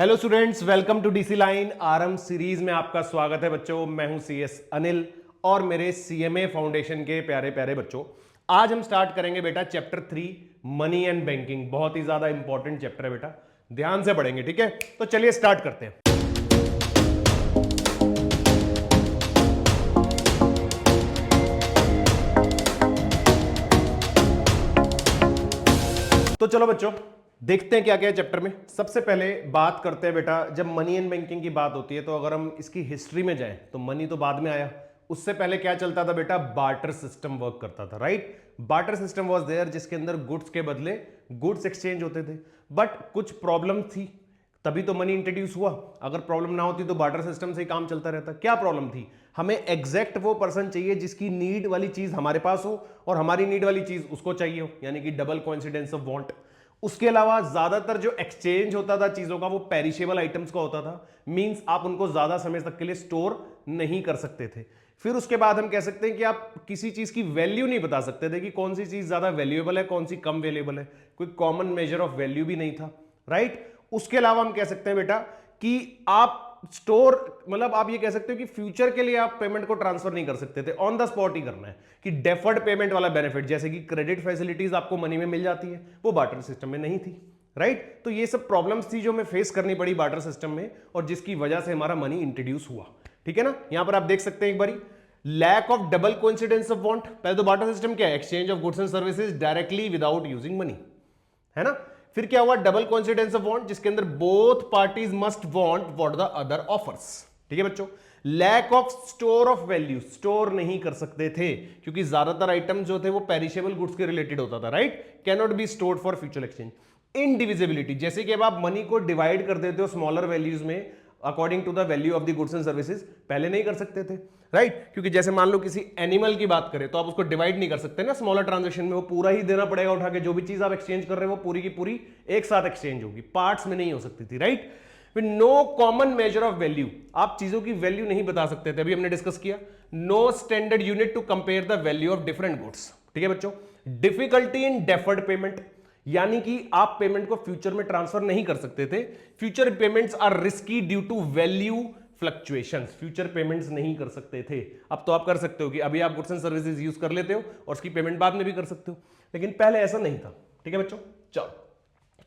Hello students, welcome to DC line RM series में आपका स्वागत है बच्चों। मैं हूं सीएस अनिल और मेरे सीएमए फाउंडेशन के प्यारे प्यारे बच्चों, आज हम स्टार्ट करेंगे बेटा चैप्टर 3 मनी एंड बैंकिंग। बहुत ही ज्यादा इंपॉर्टेंट चैप्टर है बेटा, ध्यान से पढ़ेंगे, ठीक है। तो चलिए स्टार्ट करते हैं। तो चलो बच्चों देखते हैं क्या क्या है चैप्टर में। सबसे पहले बात करते हैं बेटा, जब मनी एंड बैंकिंग की बात होती है तो अगर हम इसकी हिस्ट्री में जाएं तो मनी तो बाद में आया, उससे पहले क्या चलता था बेटा, बार्टर सिस्टम वर्क करता था, right. Barter system was there, जिसके अंदर गुड्स के बदले गुड्स एक्सचेंज होते थे। बट कुछ प्रॉब्लम थी, तभी तो मनी इंट्रोड्यूस हुआ। अगर प्रॉब्लम ना होती तो बार्टर सिस्टम से ही काम चलता रहता। क्या प्रॉब्लम थी? हमें एग्जैक्ट वो पर्सन चाहिए जिसकी नीड वाली चीज हमारे पास हो और हमारी नीड वाली चीज उसको चाहिए हो, यानी कि डबल कोइंसिडेंस ऑफ वांट। उसके अलावा ज्यादातर जो एक्सचेंज होता था चीजों का वो पेरिशेबल आइटम्स का होता था, मींस आप उनको ज्यादा समय तक के लिए स्टोर नहीं कर सकते थे। फिर उसके बाद हम कह सकते हैं कि आप किसी चीज की वैल्यू नहीं बता सकते थे कि कौन सी चीज ज्यादा वैल्यूएबल है, कौन सी कम वैल्यूएबल है। कोई कॉमन मेजर ऑफ वैल्यू भी नहीं था, राइट। उसके अलावा हम कह सकते हैं बेटा कि आप स्टोर, मतलब आप ये कह सकते हो कि फ्यूचर के लिए आप पेमेंट को ट्रांसफर नहीं कर सकते थे, ऑन द स्पॉट ही करना है। कि डेफर्ड पेमेंट वाला बेनिफिट, जैसे कि क्रेडिट फैसिलिटीज आपको मनी में मिल जाती है, वो बार्टर सिस्टम में नहीं थी, राइट। तो ये सब प्रॉब्लम्स थी जो हमें फेस करनी पड़ी बार्टर सिस्टम में, और जिसकी वजह से हमारा मनी इंट्रोड्यूस हुआ, ठीक है ना। यहां पर आप देख सकते हैं एक बारी, lack of double coincidence of want. पहले तो बार्टर सिस्टम क्या है, exchange of goods and services directly without using money, है ना। फिर क्या हुआ, डबल कोइंसिडेंस ऑफ वांट, जिसके अंदर both parties must want what the other offers, ठीक है बच्चों। Lack of store of value, store नहीं कर सकते थे क्योंकि ज्यादातर आइटम जो थे वो पेरिशेबल गुड्स के रिलेटेड होता था, right. Can not be stored for future exchange. Indivisibility, जैसे कि अब आप मनी को डिवाइड कर देते हो स्मॉलर वैल्यूज में according to the value of the goods and services, पहले नहीं कर सकते थे, राइट। क्योंकि जैसे मान लो किसी एनिमल की बात करें तो आप उसको डिवाइड नहीं कर सकते ना स्मॉलर ट्रांजेक्शन में, वो पूरा ही देना पड़ेगा उठा के। जो भी चीज आप एक्सचेंज कर रहे हो वो पूरी की पूरी एक साथ एक्सचेंज होगी, पार्ट्स में नहीं हो सकती थी, राइट। फिर no common measure of value, आप चीजों की वैल्यू नहीं बता सकते थे, अभी हमने डिस्कस किया। No standard unit to compare the value of different goods, ठीक है बच्चों। डिफिकल्टी इन डेफर्ड पेमेंट, यानी कि आप पेमेंट को फ्यूचर में ट्रांसफर नहीं कर सकते थे। Future payments are risky due to value fluctuations, future payments नहीं कर सकते थे। अब तो आप कर सकते हो कि अभी आप गुड्स एंड सर्विसेज यूज कर लेते हो और उसकी पेमेंट बाद में भी कर सकते हो, लेकिन पहले ऐसा नहीं था, ठीक है बच्चों। चलो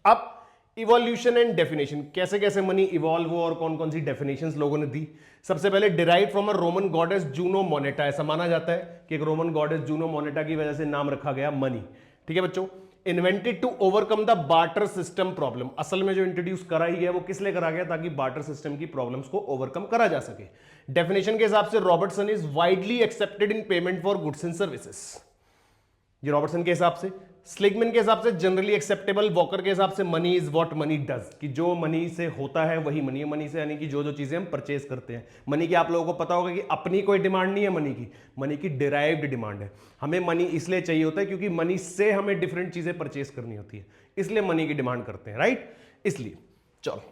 अब इवोल्यूशन एंड डेफिनेशन, कैसे कैसे मनी इवॉल्व हुआ और कौन कौन सी डेफिनेशंस लोगों ने दी। सबसे पहले derive from a Roman goddess Juno Moneta, ऐसा माना जाता है कि एक रोमन गॉडेस जूनो मोनेटा की वजह से नाम रखा गया मनी, ठीक है बच्चों। Invented to overcome the barter system problem, असल में जो इंट्रोड्यूस करा ही है वो किस लिए करा गया, ताकि बार्टर सिस्टम की प्रॉब्लम्स को ओवरकम करा जा सके। डेफिनेशन के हिसाब से Robertson is widely accepted in payment for goods and services, ये रॉबर्टसन के हिसाब से। स्लिगमैन के हिसाब से जनरली एक्सेप्टेबल, वॉकर के हिसाब से money is what money does, कि जो मनी से होता है वही मनी है। मनी से यानी कि जो जो चीजें हम परचेज करते हैं। मनी की आप लोगों को पता होगा कि अपनी कोई डिमांड नहीं है मनी की डिराइव्ड डिमांड है। हमें मनी इसलिए चाहिए होता है क्योंकि मनी से हमें डिफरेंट चीजें परचेज करनी होती है, इसलिए मनी की डिमांड करते हैं, राइट। इसलिए चलो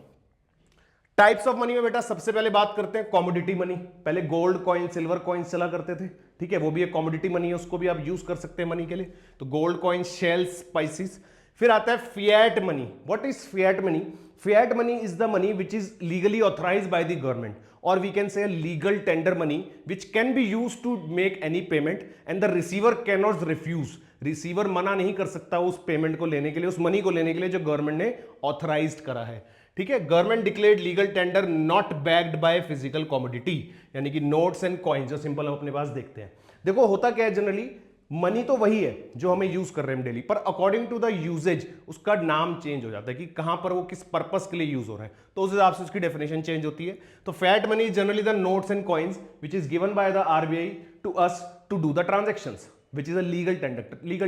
टाइप्स ऑफ मनी में बेटा सबसे पहले बात करते हैं कॉमोडिटी मनी। पहले गोल्ड कॉइन, सिल्वर कॉइन्स चला करते थे, ठीक है, वो भी एक कॉमोडिटी मनी है, उसको भी आप यूज कर सकते हैं मनी के लिए। तो गोल्ड कॉइन, शेल्स, स्पाइसेस। फिर आता है fiat money. What is fiat money? Fiat money is the money which is legally authorised by the government, और we can say legal tender money which can be used to make any payment and the receiver can not refuse. Receiver मना नहीं कर सकता उस payment को लेने के लिए, उस मनी को लेने के लिए जो गवर्नमेंट ने ऑथराइज्ड करा है, ठीक है। Government declared legal tender not backed by physical commodity, यानी कि नोट्स एंड कॉइन्स जो सिंपल हम अपने पास देखते हैं। देखो होता क्या है, जनरली मनी तो वही है जो हमें यूज कर रहे हैं डेली, पर अकॉर्डिंग टू द यूजेज उसका नाम चेंज हो जाता है कि कहां पर वो किस पर्पस के लिए यूज हो रहा है, तो उस हिसाब से उसकी डेफिनेशन चेंज होती है। तो fiat money is generally the notes and coins which is given by the RBI to us to do the transactions which is a legal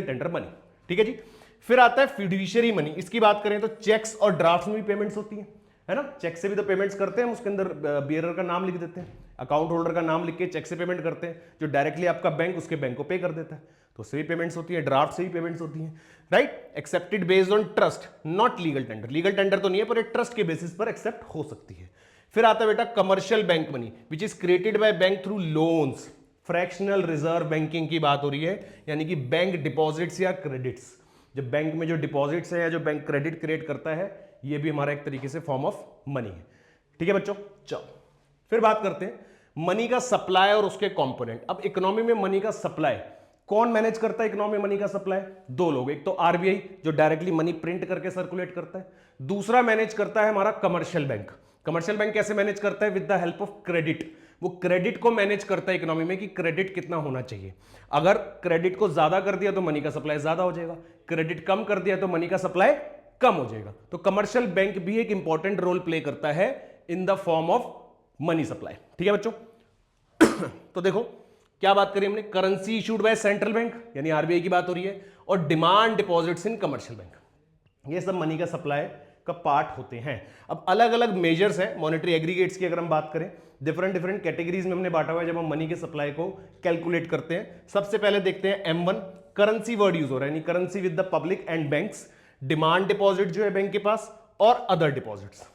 tender money, ठीक है जी। फिर आता है फिड्यूशियरी मनी। इसकी बात करें तो चेक्स और ड्राफ्ट में भी पेमेंट्स होती है ना। चेक से भी तो पेमेंट्स करते हैं, हम उसके अंदर बियरर का नाम लिख देते हैं, अकाउंट होल्डर का नाम लिख के चेक से पेमेंट करते हैं, जो डायरेक्टली आपका बैंक उसके बैंक को पे कर देता है, तो उससे भी पेमेंट्स होती है, ड्राफ्ट से भी पेमेंट्स होती हैं, right. Accepted based on trust, not legal tender. Legal tender तो नहीं है पर एक ट्रस्ट के बेसिस पर एक्सेप्ट हो सकती है। फिर आता है बेटा commercial bank money which is created by bank through loans. Fractional reserve banking की बात हो रही है, यानी कि बैंक डिपॉजिट्स या क्रेडिट्स। जब बैंक में जो डिपॉजिट्स है या जो बैंक क्रेडिट क्रिएट करता है, ये भी हमारा एक तरीके से फॉर्म ऑफ मनी है। ठीक है बच्चों, चलो फिर बात करते हैं मनी का सप्लाई और उसके कंपोनेंट। अब इकोनॉमी में मनी का सप्लाई कौन मैनेज करता है? इकोनॉमी में मनी का सप्लाई दो लोग, एक तो आरबीआई जो डायरेक्टली मनी प्रिंट करके सर्कुलेट करता है, दूसरा मैनेज करता है हमारा कमर्शियल बैंक। कमर्शियल बैंक कैसे मैनेज करता है? With the help of credit. वो क्रेडिट को मैनेज करता है इकोनॉमी में कि क्रेडिट कितना होना चाहिए। अगर क्रेडिट को ज्यादा कर दिया तो मनी का सप्लाई ज्यादा हो जाएगा, क्रेडिट कम कर दिया तो मनी का सप्लाई कम हो जाएगा। तो कमर्शियल बैंक भी एक इंपॉर्टेंट रोल प्ले करता है in the form of money supply. ठीक है बच्चों, तो देखो क्या बात करी हमने, currency issued by central bank यानी आरबीआई की बात हो रही है, और demand deposits in commercial bank, ये सब मनी का सप्लाई का पार्ट होते हैं। अब अलग अलग मेजर्स हैं मॉनेटरी एग्रीगेट्स की, अगर हम बात करें डिफरेंट डिफरेंट कैटेगरीज में हमने बांटा हुआ है जब हम मनी के सप्लाई को कैलकुलेट करते हैं। सबसे पहले देखते हैं M1, करेंसी वर्ड यूज हो रहा है, यानी currency with the public and banks, demand deposit जो है बैंक के पास, और अदर डिपॉजिट्स।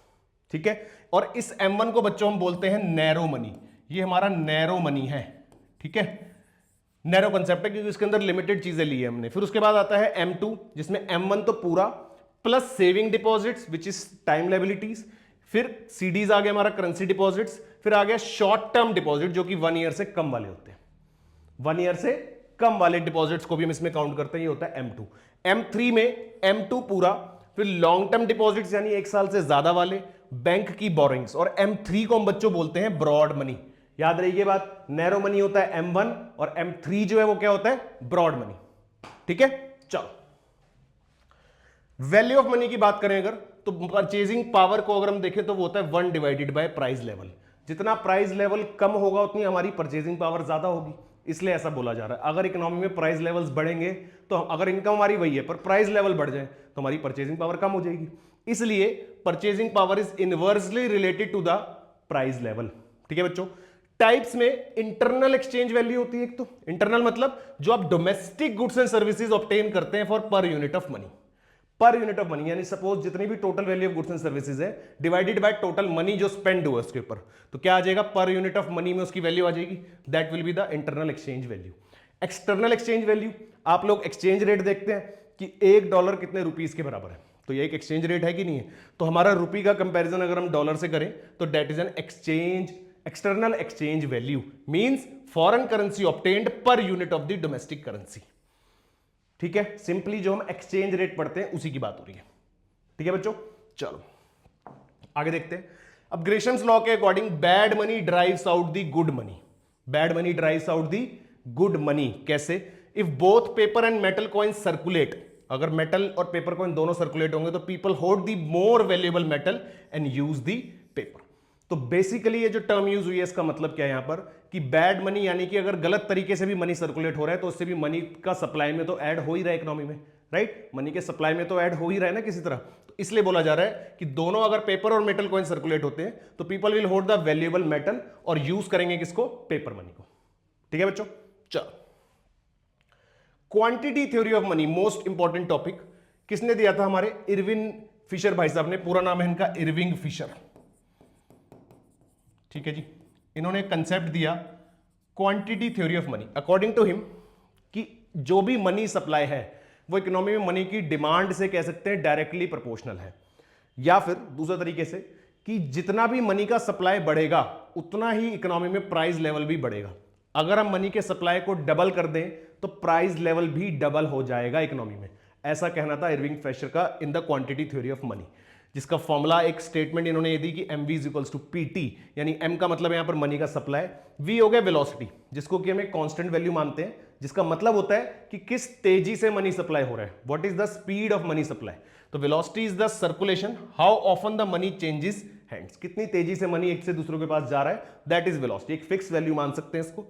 ठीक है, और इस M1 को बच्चों हम बोलते हैं नैरो मनी, ये हमारा नैरो मनी है। ठीक है, नैरो कंसेप्ट है क्योंकि इसके अंदर लिमिटेड चीजें ली है हमने। फिर उसके बाद आता है M2 जिसमें M1 तो पूरा plus saving deposits which is time liabilities, फिर सीडीज आ गया हमारा करेंसी डिपॉजिट्स, फिर आ गया शॉर्ट टर्म डिपॉजिट जो कि 1 ईयर से कम वाले होते हैं। 1 ईयर से कम वाले डिपॉजिट्स को भी हम इसमें काउंट करते हैं, ये होता है M2। M3 में M2 पूरा, फिर लॉन्ग टर्म डिपॉजिट्स यानी 1 साल से ज्यादा वाले, बैंक की बोरिंग्स, और M3 को हम बच्चों बोलते हैं ब्रॉड मनी। याद रहिए बात, नैरो मनी होता है M1 और M3 जो है वो क्या होता है? Broad money. ठीक है, चलो वैल्यू ऑफ मनी की बात करें अगर, तो परचेजिंग पावर को अगर हम देखें तो वो होता है 1 डिवाइडेड बाय प्राइस लेवल। जितना प्राइस लेवल कम होगा उतनी हमारी परचेजिंग पावर ज्यादा होगी, इसलिए ऐसा बोला जा रहा है। अगर इकोनॉमी में प्राइस लेवल्स बढ़ेंगे तो अगर इनकम हमारी वही है पर प्राइस लेवल बढ़ जाए तो हमारी परचेजिंग पावर कम हो जाएगी, इसलिए purchasing power is inversely related to the price level. ठीक है बच्चों, टाइप्स में इंटरनल एक्सचेंज वैल्यू होती है। एक तो इंटरनल मतलब जो आप domestic goods and services obtain करते हैं for per unit of money, per unit of money, यानी सपोज जितनी भी total value of goods and services है डिवाइडेड बाय टोटल मनी जो स्पेंड हुआ उसके ऊपर, तो क्या आ जाएगा? पर यूनिट ऑफ मनी में उसकी वैल्यू आ जाएगी, that will be the internal exchange value. External exchange value, आप लोग एक्सचेंज रेट देखते हैं कि $1 कितने रुपीस के बराबर है, तो ये एक एक्सचेंज रेट है कि नहीं है? तो हमारा रुपी का कंपैरिजन अगर हम डॉलर से करें तो that is an exchange, external exchange value means foreign currency obtained per unit of the domestic currency. ठीक है, सिंपली जो हम एक्सचेंज रेट पढ़ते हैं उसी की बात हो रही है। ठीक है बच्चों, चलो आगे देखते हैं। अब ग्रेशम्स लॉ के according bad money drives out the good money, bad money drives out the good money. कैसे? If both paper and metal coin circulate, अगर मेटल और पेपर कॉइन दोनों सर्कुलेट होंगे तो people hold the more valuable metal and use the paper. तो basically ये जो term use हुई है इसका मतलब क्या है यहां पर कि बैड मनी यानी कि अगर गलत तरीके से भी मनी सर्कुलेट हो रहा है तो उससे भी मनी का सप्लाई में तो ऐड हो ही रहा है इकोनॉमी में, राइट? मनी के सप्लाई में तो ऐड हो ही रहा है ना किसी तरह, तो इसलिए बोला जा रहा है कि दोनों अगर पेपर और मेटल कॉइन सर्कुलेट होते हैं तो people will hold the valuable metal और यूज करेंगे किसको? पेपर मनी को। ठीक है बच्चों, चलो quantity theory of money, most important topic किसने दिया था? हमारे इरविन फिशर भाई साहब ने, पूरा नाम है इनका इरविंग फिशर। ठीक है जी, इन्होंने कंसेप्ट दिया quantity theory of money. According to him कि जो भी मनी सप्लाई है वो इकोनॉमी में मनी की डिमांड से कह सकते हैं डायरेक्टली प्रोपोर्शनल है, या फिर दूसरे तरीके से कि जितना भी मनी का सप्लाई बढ़ेगा उतना ही इकोनॉमी में प्राइस लेवल भी बढ़ेगा। अगर हम मनी के सप्लाई को डबल कर दें तो प्राइस लेवल भी डबल हो जाएगा इकोनॉमी में, ऐसा कहना था इरविंग फिशर का in the quantity theory of money, जिसका फॉर्मूला एक स्टेटमेंट इन्होंने ये दी कि mv is equals to pt, यानी m का मतलब यहां पर मनी का सप्लाई, v हो गया वेलोसिटी जिसको कि हम एक कांस्टेंट वैल्यू मानते हैं, जिसका मतलब होता है कि किस तेजी से मनी सप्लाई हो रहा है, what is the speed of money supply. तो velocity is the circulation, how often the money changes hands, कितनी तेजी से मनी एक से दूसरों के पास जा रहा है, दैट इज वेलोसिटी। एक फिक्स वैल्यू मान सकते हैं इसको।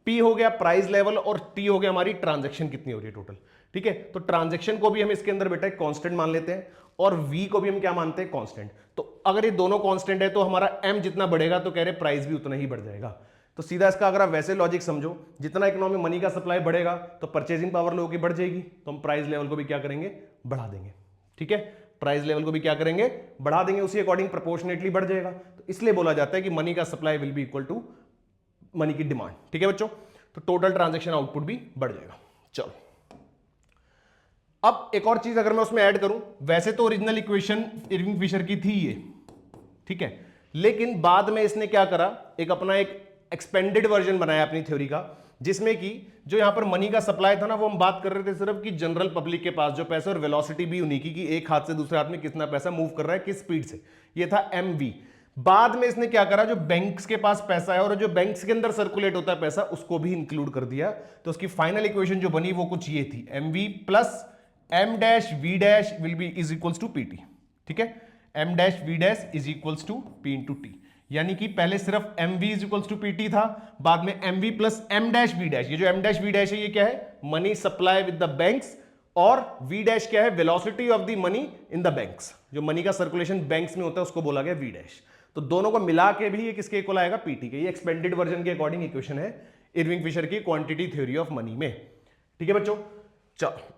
p हो गया प्राइस लेवल और t हो गया हमारी ट्रांजैक्शन कितनी हो रही है टोटल। ठीक है, तो ट्रांजैक्शन को भी हम इसके अंदर बेटा एक कांस्टेंट मान लेते हैं और v को भी हम क्या मानते हैं? कांस्टेंट। तो अगर ये दोनों कांस्टेंट है तो हमारा m जितना बढ़ेगा तो कह रहे प्राइस भी उतना ही बढ़ जाएगा। तो सीधा इसका अगर आप वैसे लॉजिक समझो, जितना इकोनॉमी मनी का सप्लाई बढ़ेगा तो परचेजिंग पावर लोगों की बढ़ जाएगी, तो हम प्राइस लेवल को भी क्या करेंगे? बढ़ा देंगे। ठीक है, प्राइस लेवल को भी क्या करेंगे? बढ़ा देंगे, उसी अकॉर्डिंग प्रोपोर्शनेटली बढ़ जाएगा। तो इसलिए बोला जाता है कि मनी का supply will be equal to money की डिमांड। ठीक है बच्चों, तो टोटल ट्रांजैक्शन आउटपुट भी बढ़ जाएगा। चलो अब एक और चीज अगर मैं उसमें ऐड करूं, वैसे तो ओरिजिनल इक्वेशन इरविंग फिशर की थी ये, ठीक है, लेकिन बाद में इसने क्या करा, एक अपना एक एक्सपेंडेड वर्जन बनाया अपनी थ्योरी का, जिसमें कि जो यहां पर मनी का सप्लाई था ना, वो हम बात कर रहे थे सिर्फ कि जनरल पब्लिक के पास जो पैसा, और वेलोसिटी भी उन्हीं की, एक हाथ से दूसरे हाथ में कितना पैसा मूव कर रहा है, किस स्पीड से, ये था एमवी। बाद में इसने क्या करा, जो बैंक्स के पास पैसा है और जो बैंक्स के अंदर सर्कुलेट होता है पैसा, उसको भी इंक्लूड कर दिया। तो उसकी फाइनल इक्वेशन जो बनी वो कुछ ये थी, MV plus M dash V dash will be is equals to PT, ठीक है, M dash V dash is equals to P into T. यानी कि पहले सिर्फ M V is equals to PT था, बाद में M V plus M dash V dash. ये जो एम डैश वी डैश है ये क्या है, money supply with the banks, और वी डैश क्या है, velocity of the money in the banks, जो मनी का सर्कुलेशन बैंक्स में होता है उसको बोला गया वी डैश। तो दोनों को मिला के भी ये किसके इक्वल आएगा, पीटी के। ये एक्सपेंडेड वर्जन के अकॉर्डिंग इक्वेशन है इरविंग फिशर की क्वांटिटी थ्योरी ऑफ मनी में, ठीक है बच्चों। चलो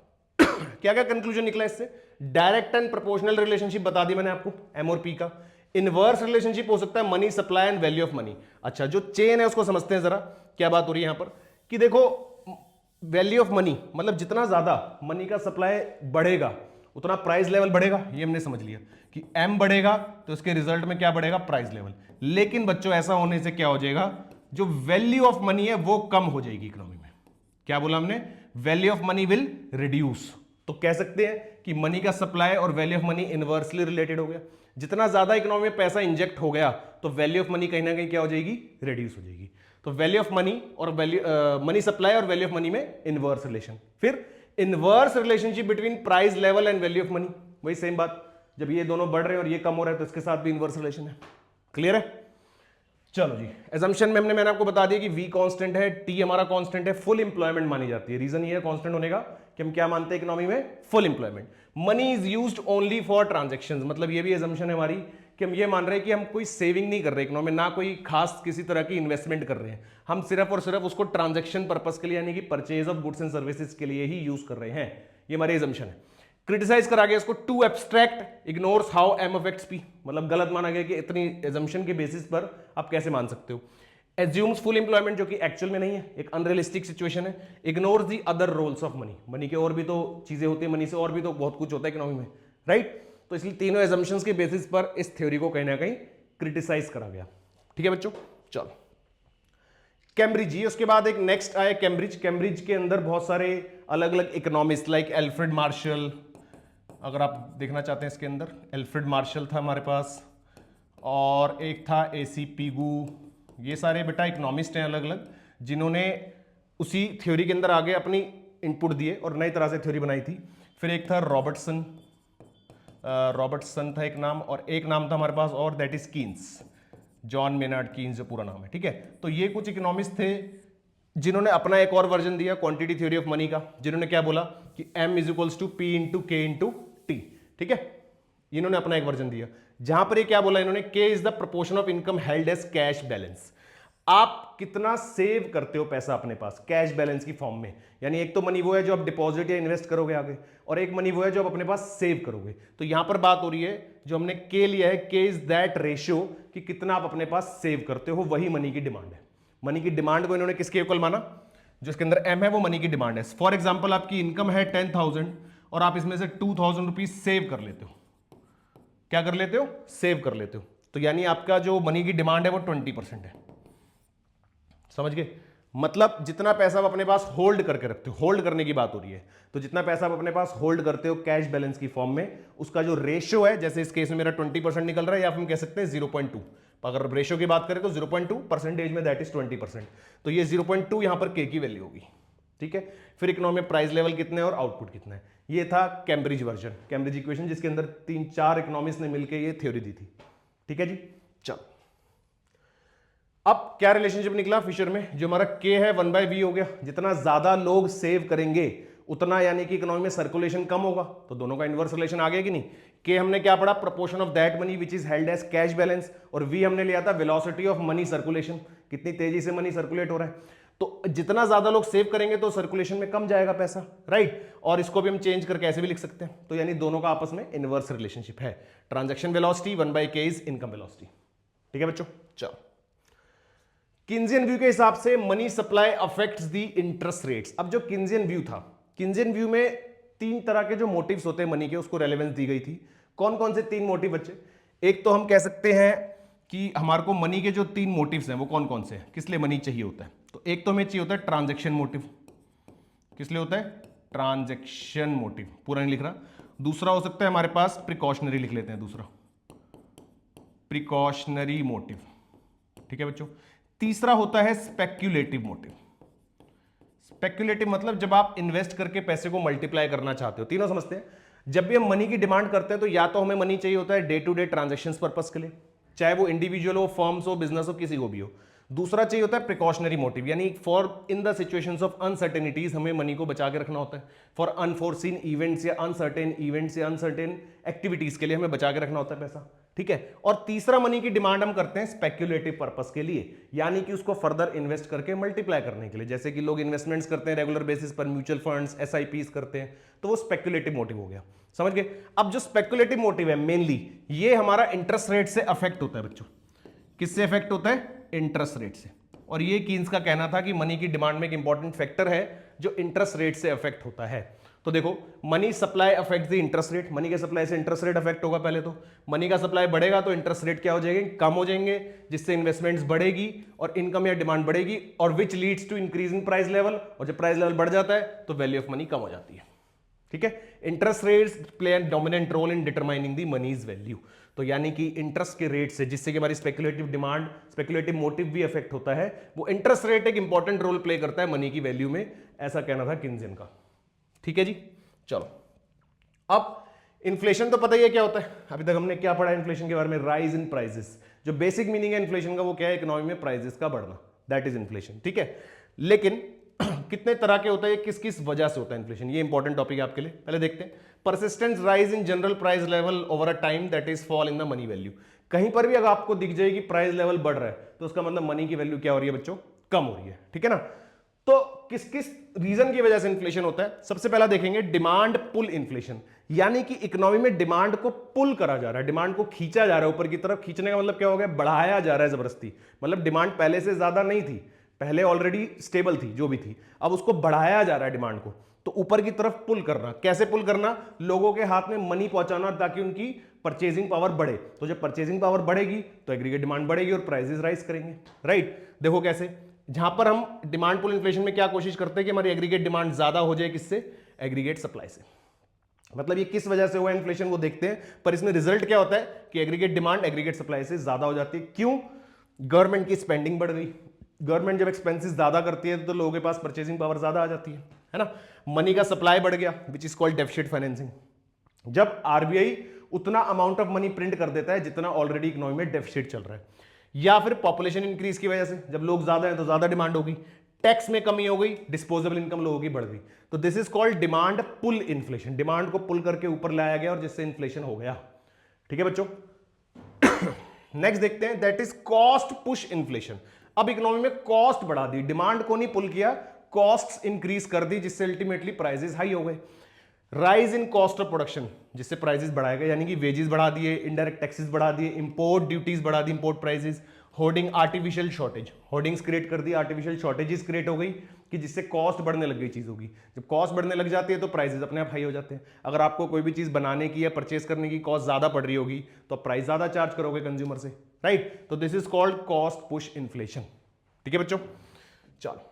क्या क्या कंक्लूजन निकला इससे, डायरेक्ट एंड प्रोपोर्शनल रिलेशनशिप बता दी मैंने आपको एम और पी का। इनवर्स रिलेशनशिप हो सकता है money supply and value of money. अच्छा, जो चेन है उसको समझते हैं जरा, क्या बात हो रही है यहां पर, कि देखो वैल्यू ऑफ मनी मतलब जितना ज्यादा मनी का सप्लाई बढ़ेगा उतना प्राइस लेवल बढ़ेगा, ये हमने समझ लिया कि एम बढ़ेगा तो इसके रिजल्ट में क्या बढ़ेगा, प्राइस लेवल। लेकिन बच्चों ऐसा होने से क्या हो जाएगा, जो वैल्यू ऑफ मनी है वो कम हो जाएगी इकोनॉमी में। क्या बोला हमने, value of money will reduce. तो कह सकते हैं कि मनी का सप्लाई और value of money inversely related हो गया। जितना ज्यादा इकोनॉमी में पैसा इंजेक्ट हो गया तो वैल्यू ऑफ मनी कहीं ना कहीं क्या हो जाएगी, रिड्यूस हो जाएगी। तो वैल्यू ऑफ मनी और मनी सप्लाई और वैल्यू ऑफ मनी में इनवर्स रिलेशन। फिर inverse relationship between price level and value of money, वही सेम बात, जब ये दोनों बढ़ रहे हैं और ये कम हो रहा है तो इसके साथ भी इनवर्स रिलेशन है। क्लियर है। चलो जी, एजम्पशन में मैंने आपको बता दिया कि V कांस्टेंट है, T हमारा कांस्टेंट है, फुल इंप्लॉयमेंट मानी जाती है। रीजन ये है कांस्टेंट होने का कि हम क्या मानते हैं इकोनॉमी में, full employment. Money is used only for transactions, मतलब ये भी एजम्पशन है हमारी कि हम ये मान रहे हैं कि हम कोई सेविंग नहीं कर रहे इकोनॉमी में, ना कोई खास किसी तरह की इन्वेस्टमेंट कर रहे हैं, हम सिर्फ और सिर्फ उसको ट्रांजैक्शन पर्पस के लिए यानी कि purchase of goods and services के लिए ही यूज कर रहे हैं। ये हमारी एजम्पशन है। क्रिटिसाइज करा गया इसको, too abstract ignores how M affects P, मतलब गलत माना गया कि इतनी एजम्पशन के बेसिस पर आप कैसे मान सकते हो। एज्यूम्स फुल एम्प्लॉयमेंट, जो कि एक्चुअल में नहीं है, एक अनरियलिस्टिक सिचुएशन है। Ignores the other roles of money, money के और भी तो चीजें होती है, मनी से और भी तो बहुत कुछ होता है इकोनॉमी में, राइट। तो इसलिए तीनों एजम्पशंस के बेसिस पर इस थ्योरी को कहीं ना कहीं क्रिटिसाइज करा गया। ठीक है बच्चों, चलो कैम्ब्रिज, ये उसके बाद एक नेक्स्ट आया कैम्ब्रिज। कैम्ब्रिज के अंदर बहुत सारे अलग अलग इकोनॉमिस्ट लाइक एल्फ्रेड मार्शल, अगर आप देखना चाहते हैं इसके अंदर, एल्फ्रेड मार्शल था हमारे पास, और एक था एसी पिगू। ये सारे बेटा इकोनॉमिस्ट हैं अलग अलग, जिन्होंने उसी थ्योरी के अंदर आगे अपनी इनपुट दिए और नई तरह से थ्योरी बनाई थी। फिर एक था रॉबर्टसन, रॉबर्टसन था एक नाम, और एक नाम था हमारे पास और that is Keynes, John Maynard Keynes जो पूरा नाम है, ठीक है। तो ये कुछ इकोनॉमिस्ट थे जिन्होंने अपना एक और वर्जन दिया क्वांटिटी थ्योरी ऑफ मनी का, जिन्होंने क्या बोला कि m is equals to P into K into T, ठीक है। इन्होंने अपना एक वर्जन दिया जहां पर ये क्या बोला इन्होंने, k is the proportion of income held as cash balance. आप कितना सेव करते हो पैसा अपने पास कैश बैलेंस की फॉर्म में, यानी एक तो मनी वो है जो आप डिपॉजिट या इन्वेस्ट करोगे आगे, और एक मनी वो है जो आप अपने पास सेव करोगे। तो यहां पर बात हो रही है, जो हमने के लिया है, के इज दैट रेशियो कि कितना आप अपने पास सेव करते हो, वही मनी की डिमांड है। मनी की डिमांड को इन्होंने किसके इक्वल माना, जो इसके अंदर एम है वो मनी की डिमांड है। फॉर एग्जाम्पल आपकी इनकम है 10,000 और आप इसमें से 2,000 रुपीज सेव कर लेते हो, क्या कर लेते हो, सेव कर लेते हो, तो यानी आपका जो मनी की डिमांड है वो 20% है। समझ गए, मतलब जितना पैसा आप अपने पास होल्ड करके रखते हो, होल्ड करने की बात हो रही है, तो जितना पैसा आप अपने पास होल्ड करते हो कैश बैलेंस की फॉर्म में, उसका जो रेशियो है, जैसे इस केस में मेरा 20% निकल रहा है, या हम कह सकते हैं 0.2, अगर रेशियो की बात करें तो 0.2 परसेंटेज में दैट इज 20%, तो ये 0.2 यहां पर के की वैल्यू होगी, ठीक है। फिर इकोनॉमी में प्राइस लेवल कितने और आउटपुट कितना है, ये था कैम्ब्रिज वर्जन, कैम्ब्रिज इक्वेशन, जिसके अंदर 3-4 इकोनॉमिस्ट ने मिलकर ये थ्योरी दी थी। ठीक है जी, चलो अब क्या रिलेशनशिप निकला फिशर में, जो हमारा के है 1/v हो गया, जितना ज्यादा लोग सेव करेंगे उतना यानी कि इकोनॉमी में सर्कुलेशन कम होगा, तो दोनों का इनवर्स रिलेशन आ गया कि नहीं। के हमने क्या पढ़ा, proportion of that money which is held as cash balance, और वी हमने लिया था वेलोसिटी ऑफ मनी सर्कुलेशन, कितनी तेजी से मनी सर्कुलेट हो रहा है। तो जितना ज्यादा लोग सेव करेंगे तो सर्कुलेशन में कम जाएगा पैसा, राइट। और इसको भी हम चेंज करके ऐसे भी लिख सकते हैं, तो यानी दोनों का आपस में इनवर्स रिलेशनशिप है। Transaction velocity 1/k is income velocity. ठीक है बच्चों, चलो किन्जियन व्यू के हिसाब से money supply affects the interest rates. अब जो किन्जियन व्यू था, किन्जियन व्यू में तीन तरह के जो मोटिव्स होते हैं मनी के, उसको रेलेवेंस दी गई थी। कौन कौन से तीन मोटिव बच्चे? एक तो हम कह सकते हैं कि हमारे को मनी के जो तीन मोटिव्स हैं वो कौन कौन से हैं, किस लिए मनी चाहिए होता है। तो एक तो हमें चाहिए होता है ट्रांजैक्शन मोटिव। किस लिए होता है? ट्रांजैक्शन मोटिव, पूरा नहीं लिख रहा। दूसरा हो सकता है हमारे पास प्रिकॉशनरी, लिख लेते हैं दूसरा, प्रिकॉशनरी मोटिव, ठीक है बच्चों। तीसरा होता है स्पेक्युलेटिव मोटिव। स्पेक्युलेटिव मतलब जब आप इन्वेस्ट करके पैसे को मल्टीप्लाई करना चाहते हो। तीनों समझते हैं। जब भी हम मनी की डिमांड करते हैं तो या तो हमें मनी चाहिए होता है day to day transactions purpose के लिए, चाहे वो इंडिविजुअल हो, फर्म्स हो, बिजनेस हो, किसी को भी हो। दूसरा चाहिए होता है प्रिकॉशनरी मोटिव, यानी for in the situations of uncertainties हमें मनी को बचा के रखना होता है। फॉर अनफोर्सीन इवेंट्स या अनसर्टेन इवेंट्स या अनसर्टेन एक्टिविटीज के लिए हमें बचा के रखना होता है पैसा, ठीक है। और तीसरा मनी की डिमांड हम करते हैं स्पेक्युलेटिव पर्पस के लिए, यानी कि उसको फर्दर इन्वेस्ट करके मल्टीप्लाई करने के लिए। जैसे कि लोग इन्वेस्टमेंट्स करते हैं रेगुलर बेसिस पर, म्यूचुअल फंड्स, एसआईपीस करते हैं, तो वो स्पेक्युलेटिव मोटिव हो गया, समझ गए। अब जो स्पेक्युलेटिव मोटिव है मेनली ये हमारा इंटरेस्ट रेट से अफेक्ट होता है बच्चों। किससे अफेक्ट होता है? इंटरेस्ट रेट से। और ये कीन्स का कहना था कि मनी की डिमांड में एक इंपॉर्टेंट फैक्टर है जो इंटरेस्ट रेट से अफेक्ट होता है। तो देखो, money supply affect the interest rate. Money के सप्लाई से इंटरेस्ट रेट अफेक्ट होगा। पहले तो मनी का सप्लाई बढ़ेगा तो इंटरेस्ट रेट क्या हो जाएंगे? कम हो जाएंगे, जिससे इन्वेस्टमेंट्स बढ़ेगी और इनकम या डिमांड बढ़ेगी, और which leads to increase in price level. और जब प्राइस लेवल बढ़ जाता है तो वैल्यू ऑफ मनी कम हो जाती है, ठीक है। Interest rates play an dominant role in determining the money's value. तो यानी कि इंटरेस्ट के रेट से, जिससे कि हमारी स्पेक्युलेटिव डिमांड, स्पेक्युलेटिव मोटिव भी अफेक्ट होता है, वो इंटरेस्ट रेट एक इंपॉर्टेंट रोल प्ले करता है मनी की वैल्यू में, ऐसा कहना था किन्जन का, ठीक है जी। चलो, अब इन्फ्लेशन तो पता ही है क्या होता है। अभी तक हमने क्या पढ़ा इन्फ्लेशन के बारे में? Rise in prices. जो बेसिक मीनिंग है इन्फ्लेशन का वो क्या है? इकोनॉमी में प्राइसेस का बढ़ना, दैट इज इन्फ्लेशन, ठीक है। लेकिन कितने तरह के होता है, किस किस वजह से होता है इन्फ्लेशन, ये इंपॉर्टेंट टॉपिक है आपके लिए। पहले देखते हैं, persistent rise in general price level over a time, that is fall in the money value. कहीं पर भी अगर आपको दिख जाएगी प्राइस लेवल बढ़ रहा है तो उसका मतलब मनी की वैल्यू क्या हो रही है बच्चों? कम हो रही है, ठीक है ना। तो किस किस रीजन की वजह से इन्फ्लेशन होता है? सबसे पहला देखेंगे डिमांड पुल इन्फ्लेशन, यानी कि इकोनॉमी में डिमांड को पुल करा जा रहा है, डिमांड को खींचा जा रहा है ऊपर की तरफ। खींचने का मतलब क्या हो गया? बढ़ाया जा रहा है जबरदस्ती। मतलब डिमांड पहले से ज्यादा नहीं थी, पहले ऑलरेडी स्टेबल थी जो भी थी, अब उसको बढ़ाया जा रहा है डिमांड को। तो ऊपर की तरफ पुल करना, कैसे पुल करना? लोगों के हाथ में मनी पहुंचाना ताकि उनकी परचेजिंग पावर बढ़े। तो जब परचेजिंग पावर बढ़ेगी तो एग्रीगेट डिमांड बढ़ेगी और प्राइसेस राइज करेंगे, राइट। देखो कैसे, जहां पर हम डिमांड पुल इन्फ्लेशन में क्या कोशिश करते हैं कि हमारी एग्रीगेट डिमांड ज्यादा हो जाए, किससे? एग्रीगेट सप्लाई से। मतलब ये किस वजह से हुआ इन्फ्लेशन वो देखते हैं, पर इसमें रिजल्ट क्या होता है कि एग्रीगेट डिमांड एग्रीगेट सप्लाई से ज्यादा हो जाती है। क्यों? गवर्नमेंट की स्पेंडिंग बढ़ गई। गवर्नमेंट जब एक्सपेंसेस ज्यादा करती है तो लोगों के पास परचेजिंग पावर ज्यादा आ जाती है ना। मनी का सप्लाई बढ़ गया, which is called deficit financing. जब आरबीआई उतना अमाउंट ऑफ मनी प्रिंट कर देता है जितना ऑलरेडी इकोनॉमी में डेफिसिट चल रहा है, या फिर पॉपुलेशन इंक्रीज की वजह से, जब लोग ज्यादा हैं तो ज्यादा डिमांड होगी, टैक्स में कमी हो गई, डिस्पोजेबल इनकम लोगों की बढ़ गई, तो this is called demand pull inflation. Demand को पुल करके ऊपर लाया गया और जिससे इन्फ्लेशन हो गया, ठीक है बच्चों। नेक्स्ट देखते हैं, that is cost push inflation. अब इकोनॉमी में कॉस्ट बढ़ा दी, डिमांड को नहीं पुल किया, कॉस्ट इंक्रीज कर दी, जिससे अल्टीमेटली प्राइसेस हाई हो गए। Rise in cost of production, जिससे प्राइसेस बढ़ाए गए, यानी कि वेजेस बढ़ा दिए, इनडायरेक्ट टैक्सेस बढ़ा दिए, इंपोर्ट ड्यूटीज बढ़ा दी, import prices. Hoarding, artificial shortage, hoardings create कर दी, आर्टिफिशियल शॉर्टेजेस क्रिएट हो गई कि जिससे कॉस्ट बढ़ने लग गई चीजों की। जब कॉस्ट बढ़ने लग जाती है तो प्राइसेस अपने आप हाई हो जाते हैं। अगर आपको कोई भी चीज बनाने की या परचेस करने की कॉस्ट ज्यादा पड़ रही होगी तो प्राइस ज्यादा चार्ज करोगे कंज्यूमर से, राइट। तो this is called cost push inflation, ठीक है बच्चों। चलो,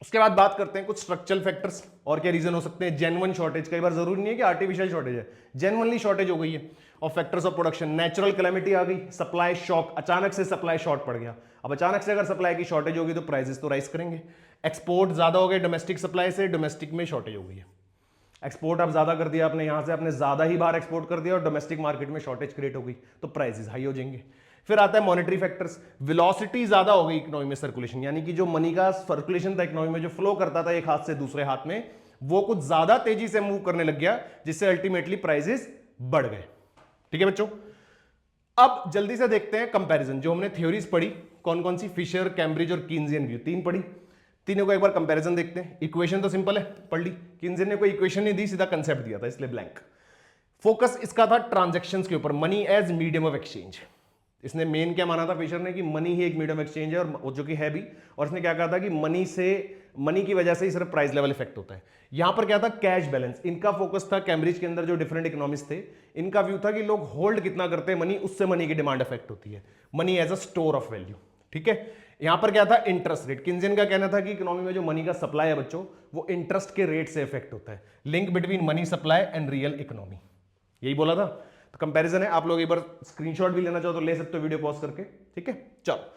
उसके बाद बात करते हैं कुछ स्ट्रक्चरल फैक्टर्स और क्या रीजन हो सकते हैं। जेन्युइन शॉर्टेज, कई बार जरूरी नहीं है कि आर्टिफिशियल शॉर्टेज है, जेन्युइनली शॉर्टेज हो गई है। और factors of production, natural calamity आ गई, सप्लाई शॉक, अचानक से सप्लाई शॉर्ट पड़ गया। अब अचानक से अगर सप्लाई की शॉर्टेज होगी तो प्राइसेस तो राइज करेंगे। एक्सपोर्ट ज्यादा हो गए डोमेस्टिक सप्लाई से, डोमेस्टिक में शॉर्टेज हो गई है। एक्सपोर्ट आप ज्यादा कर दिया आपने, यहां से आपने ज्यादा ही बाहर एक्सपोर्ट कर दिया और डोमेस्टिक मार्केट में शॉर्टेज क्रिएट हो गई तो प्राइसेस हाई हो जाएंगे। फिर आता है मॉनेटरी फैक्टर्स, वेलोसिटी ज्यादा हो गई इकोनॉमी में, सर्कुलेशन, यानी कि जो मनी का सर्कुलेशन था इकोनॉमी में, जो फ्लो करता था एक हाथ से दूसरे हाथ में, वो कुछ ज्यादा तेजी से मूव करने लग गया, जिससे अल्टीमेटली प्राइसेस बढ़ गए, ठीक है बच्चों। अब जल्दी से देखते हैं कंपैरिजन, जो हमने थ्योरीज पढ़ी कौन कौन सी, फिशर, कैम्ब्रिज और कीन्जियन व्यू, तीन पढ़ी, तीनों को एक बार कंपैरिजन देखते हैं। इक्वेशन तो सिंपल है, पढ़ ली, कीन्जियन ने कोई इक्वेशन नहीं दी, सीधा कंसेप्ट दिया था इसलिए ब्लैंक। फोकस इसका था ट्रांजैक्शंस के ऊपर, money as medium of exchange. इसने मेन क्या माना था फिशर ने कि मनी ही एक मीडियम एक्सचेंज है, और जो कि है भी, और इसने क्या कहा था कि मनी की वजह से ही सिर्फ प्राइस लेवल इफेक्ट होता है। यहां पर क्या था, कैश बैलेंस। इनका फोकस था, कैम्ब्रिज के अंदर जो डिफरेंट इकोनॉमिस्ट थे, इनका व्यू था कि लोग होल्ड कितना करते हैं मनी, उससे मनी की डिमांड इफेक्ट होती है, money as a store of value. ठीक है, यहां पर क्या था, इंटरेस्ट रेट। किन्जियन का कहना था कि इकोनॉमी में जो मनी का सप्लाई है बच्चों, वो इंटरेस्ट के रेट से इफेक्ट होता है, link between money supply and real economy, यही बोला था। तो कंपैरिजन है, आप लोग एक बार स्क्रीनशॉट भी लेना चाहो तो ले सकते हो वीडियो पॉज करके। ठीक है, चलो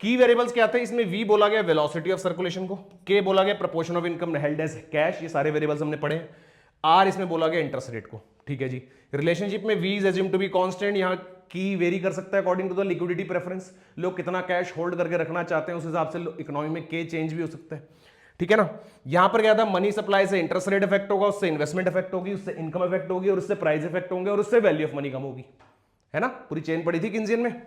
की वेरिएबल्स क्या थे इसमें, वी बोला गया वेलोसिटी ऑफ सर्कुलेशन को, के बोला गया proportion of income held as cash, ये सारे वेरिएबल्स हमने पढ़े। आर इसमें बोला गया इंटरेस्ट रेट को। ठीक है जी, रिलेशनशिप में V is assume to be constant, यहां की वेरी कर सकता है according to the liquidity preference, लोग कितना कैश होल्ड करके रखना चाहते हैं उस हिसाब से इकोनॉमी में के चेंज भी हो सकता है। ठीक है ना, यहां पर क्या था, मनी सप्लाई से इंटरेस्ट रेट इफेक्ट होगा, उससे इन्वेस्टमेंट इफेक्ट होगी, उससे इनकम इफेक्ट होगी, और उससे प्राइस इफेक्ट होंगे, और उससे वैल्यू ऑफ मनी कम होगी, है ना, पूरी चेन पड़ी थी किन्जियन में।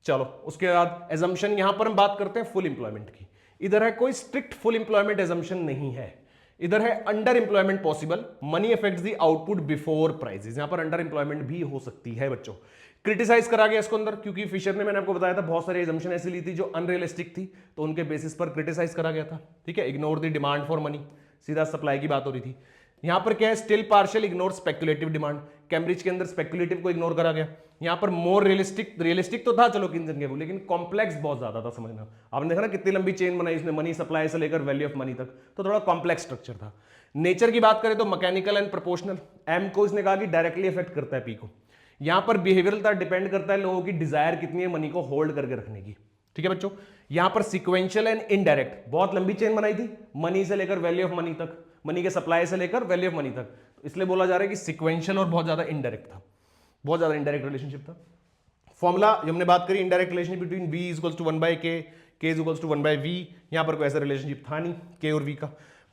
चलो उसके बाद एजम्पशन, यहां पर हम बात करते हैं फुल इंप्लॉयमेंट की। इधर है कोई स्ट्रिक्ट फुल इंप्लॉयमेंट एजम्पशन नहीं है, इधर है under employment possible, money affects the output before prices, यहां पर अंडर इंप्लॉयमेंट भी हो सकती है बच्चों। क्रिटिसाइज करा गया इसको अंदर, क्योंकि फिशर ने, मैंने आपको बताया था, बहुत सारी एजम्पशन ऐसी ली थी जो अनरियलिस्टिक थी, तो उनके बेसिस पर क्रिटिसाइज करा गया था। ठीक है, ignore the demand for money, सीधा सप्लाई की बात हो रही थी। यहां पर क्या है, still partial ignore speculative demand, Cambridge के अंदर स्पेकुलेटिव को इग्नोर करा गया। यहां पर मोर रियलिस्टिक तो था चलो किन्जियन के, लेकिन कॉम्प्लेक्स बहुत ज्यादा था समझना। आपने देखा ना कितनी लंबी चेन बनाई इसने, मनी सप्लाई से लेकर वैल्यू ऑफ मनी तक, तो थोड़ा कॉम्प्लेक्स स्ट्रक्चर था। नेचर की बात करें तो मैकेनिकल एंड प्रोपोर्शनल, एम को इसने कहा कि डायरेक्टली इफेक्ट करता है पी को। यहां पर बिहेवियरल था, डिपेंड करता है लोगों की डिजायर कितनी है मनी को होल्ड करके रखने की। ठीक है बच्चों, यहां पर सिक्वेंशियल एंड इनडायरेक्ट, बहुत लंबी चेन बनाई थी, मनी से लेकर वैल्यू ऑफ मनी तक, मनी के सप्लाई से लेकर वैल्यू ऑफ मनी तक, तो इसलिए बोला जा रहा है कि सिक्वेंशियल और बहुत ज्यादा इनडायरेक्ट था, बहुत ज्यादा इनडायरेक्ट रिलेशनशिप था। फॉर्मूला हमने बात करी, indirect relationship between v is equals to 1 by k, k is equals to 1 by v, यहां पर कोई ऐसा रिलेशनशिप था नहीं k और v का।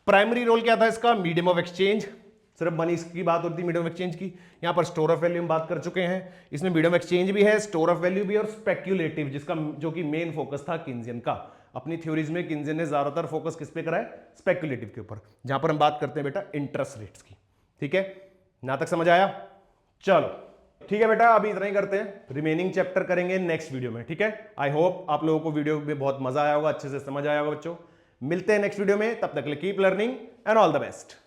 प्राइमरी रोल क्या था इसका, मीडियम ऑफ एक्सचेंज, सिर्फ मनी की बात होती है मीडियम ऑफ एक्सचेंज की। यहां पर स्टोर ऑफ वैल्यू हम बात कर चुके हैं, इसमें मीडियम एक्सचेंज भी है, स्टोर ऑफ वैल्यू भी, और स्पेक्यूलेटिव, जिसका जो कि मेन फोकस था किन्जियन का। अपनी थ्योरीज में किन्जियन ने ज्यादातर फोकस किस पे करा है, स्पेक्यूलेटिव के ऊपर, जहां पर हम बात करते हैं बेटा इंटरेस्ट रेट्स की। ठीक है, यहां तक समझ आया? चलो ठीक है बेटा, अभी इतना ही करते हैं, रिमेनिंग चैप्टर करेंगे नेक्स्ट वीडियो में। ठीक है, आई होप आप लोगों को वीडियो में बहुत मजा आया होगा, अच्छे से समझ आया होगा बच्चों। मिलते हैं नेक्स्ट वीडियो में, तब तक के लिए keep learning and all the best.